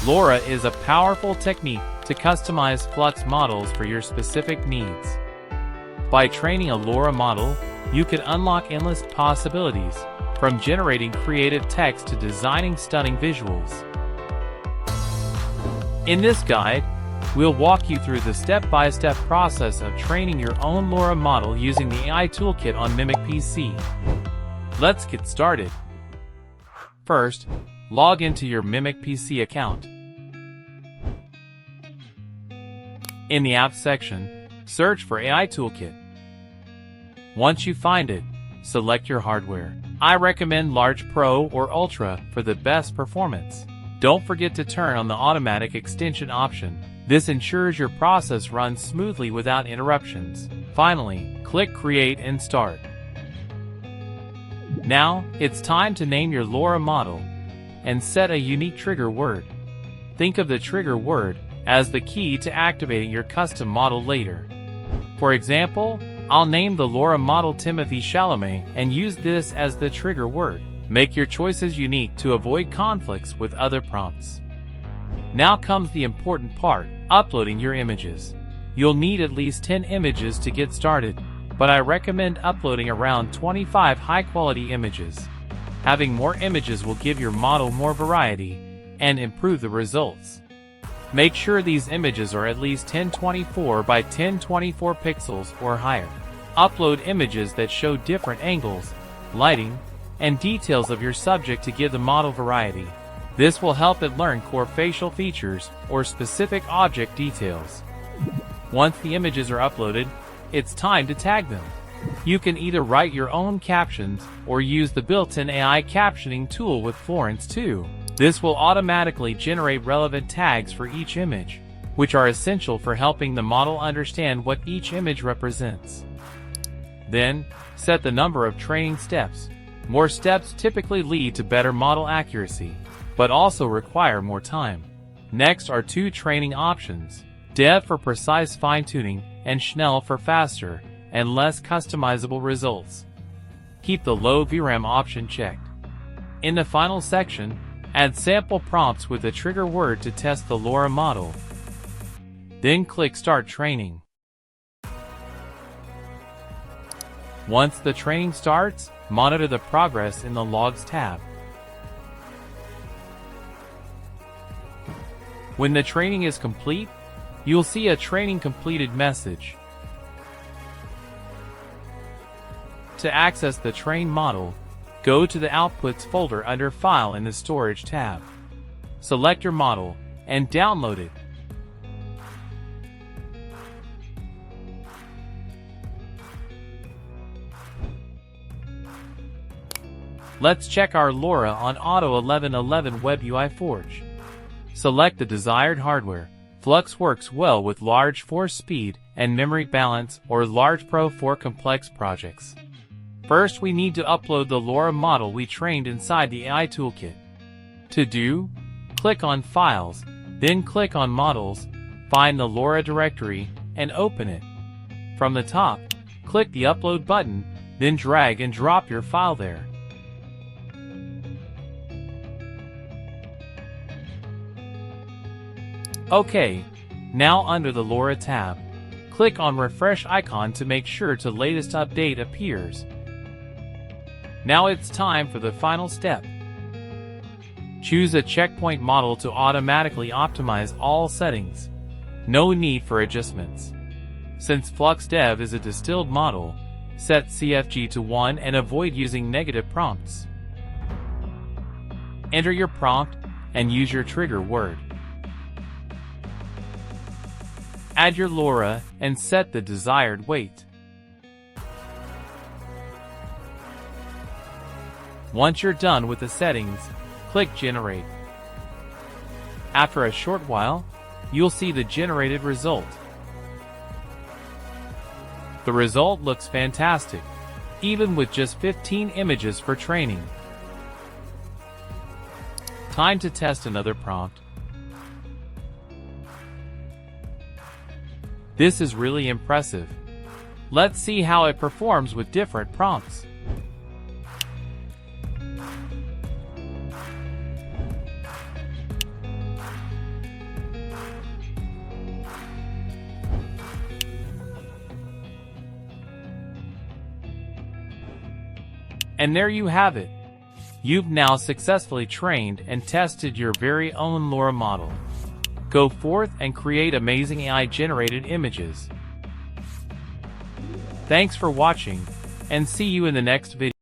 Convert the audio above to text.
Lora is a powerful technique to customize Flux models for your specific needs. By training a Lora model, you can unlock endless possibilities, from generating creative text to designing stunning visuals. In this guide, we'll walk you through the step-by-step process of training your own Lora model using the AI Toolkit on Mimic PC. Let's get started. First, log into your Mimic PC account. In the Apps section, search for AI Toolkit. Once you find it, select your hardware. I recommend Large Pro or Ultra for the best performance. Don't forget to turn on the automatic extension option. This ensures your process runs smoothly without interruptions. Finally, click Create and Start. Now, it's time to name your Lora model and set a unique trigger word. Think of the trigger word as the key to activating your custom model later. For example, I'll name the Lora model Timothy Chalamet and use this as the trigger word. Make your choices unique to avoid conflicts with other prompts. Now comes the important part, uploading your images. You'll need at least 10 images to get started, but I recommend uploading around 25 high-quality images. Having more images will give your model more variety and improve the results. Make sure these images are at least 1024 by 1024 pixels or higher. Upload images that show different angles, lighting, and details of your subject to give the model variety. This will help it learn core facial features or specific object details. Once the images are uploaded, it's time to tag them. You can either write your own captions or use the built-in AI captioning tool with Florence 2. This will automatically generate relevant tags for each image, which are essential for helping the model understand what each image represents. Then, set the number of training steps. More steps typically lead to better model accuracy, but also require more time. Next are two training options: Dev for precise fine-tuning and Schnell for faster and less customizable results. Keep the low VRAM option checked. In the final section, add sample prompts with the trigger word to test the Lora model. Then click Start Training. Once the training starts, monitor the progress in the Logs tab. When the training is complete, you'll see a Training Completed message. To access the trained model, go to the Outputs folder under File in the Storage tab. Select your model and download it. Let's check our Lora on Auto 1111 WebUI Forge. Select the desired hardware. Flux works well with large for speed and memory balance or Large Pro for complex projects. First, we need to upload the Lora model we trained inside the AI Toolkit. To do, click on Files, then click on Models, find the Lora directory, and open it. From the top, click the Upload button, then drag and drop your file there. OK, now under the Lora tab, click on Refresh icon to make sure the latest update appears. Now it's time for the final step. Choose a checkpoint model to automatically optimize all settings. No need for adjustments. Since Flux Dev is a distilled model, set CFG to 1 and avoid using negative prompts. Enter your prompt and use your trigger word. Add your Lora and set the desired weight. Once you're done with the settings, click Generate. After a short while, you'll see the generated result. The result looks fantastic, even with just 15 images for training. Time to test another prompt. This is really impressive. Let's see how it performs with different prompts. And there you have it. You've now successfully trained and tested your very own Lora model. Go forth and create amazing AI-generated images. Thanks for watching, and see you in the next video.